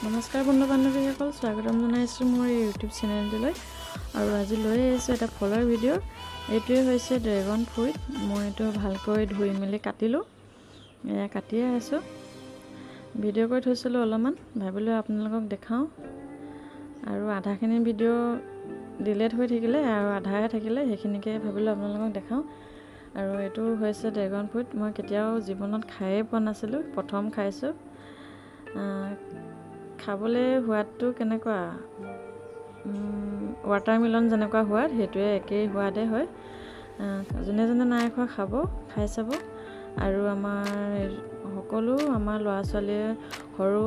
নমস্কাৰ বন্ধু বান্ধৱীসকল, স্বাগতম জনাইছোঁ মোৰ ইউটিউব চেনেলটোলৈ। আৰু আজি লৈ আহিছোঁ এটা ফলৰ ভিডিঅ'। এইটোৱে হৈছে ড্ৰেগন ফ্ৰুইট। মই এইটো ভালকৈ ধুই মেলি কাটিলোঁ, এয়া কাটিয়ে আছোঁ। ভিডিঅ' কৰি থৈছিলোঁ অলপমান, ভাবিলোঁ আপোনালোকক দেখাওঁ। আৰু আধাখিনি ভিডিঅ' ডিলেট হৈ থাকিলে আৰু আধাহে থাকিলে, সেইখিনিকে ভাবিলোঁ আপোনালোকক দেখাওঁ। আৰু এইটো হৈছে ড্ৰেগন ফ্ৰুইট। মই কেতিয়াও জীৱনত খায়েই পোৱা নাছিলোঁ, প্ৰথম খাইছোঁ। খাবলৈ সোৱাদটো কেনেকুৱা, ৱাটাৰমেলন যেনেকুৱা সোৱাদ, সেইটোৱে একেই সোৱাদে হয়। যোনে যোনে নাই খোৱা খাব, খাই চাব। আৰু আমাৰ ল'ৰা ছোৱালীয়ে, সৰু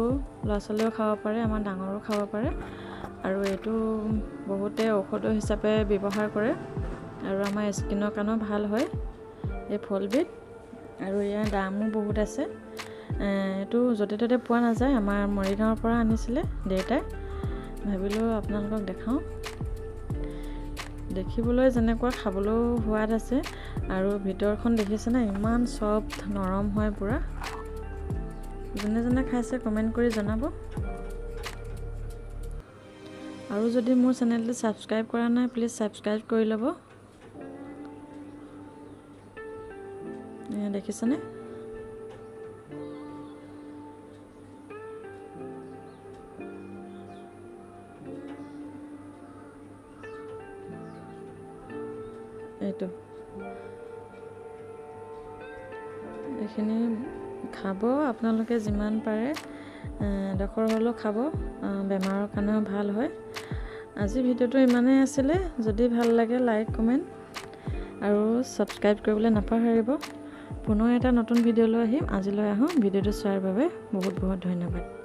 ল'ৰা ছোৱালীয়েও খাব পাৰে, আমাৰ ডাঙৰো খাব পাৰে। আৰু এইটো বহুতে ঔষধ হিচাপে ব্যৱহাৰ কৰে আৰু আমাৰ স্কিনৰ কাৰণেও ভাল হয় এই ফলবিধ। আৰু ইয়াৰ দামো বহুত আছে। এইটো য'তে ত'তে পোৱা নাযায়, আমাৰ মৰিগাঁৱৰ পৰা আনিছিলে দেউতাই। ভাবিলোঁ আপোনালোকক দেখাওঁ। দেখিবলৈ যেনেকুৱা, খাবলৈও সোৱাদ আছে। আৰু ভিতৰখন দেখিছেনে, ইমান চফ্ট নৰম হয় পূৰা। যোনে যোনে খাইছে কমেণ্ট কৰি জনাব। আৰু যদি মোৰ চেনেলটো ছাবস্ক্ৰাইব কৰা নাই, প্লিজ ছাবস্ক্ৰাইব কৰি ল'ব। দেখিছেনে? এইখিনি খাব আপোনালোকে যিমান পাৰে, এডোখৰ হ'লেও খাব, বেমাৰৰ কাৰণেও ভাল হয়। আজি ভিডিঅ'টো ইমানেই আছিলে। যদি ভাল লাগে লাইক, কমেণ্ট আৰু ছাবস্ক্ৰাইব কৰিবলৈ নাপাহৰিব। পুনৰ এটা নতুন ভিডিঅ' লৈ আহিম। আজিলৈ আহোঁ। ভিডিঅ'টো চোৱাৰ বাবে বহুত বহুত ধন্যবাদ।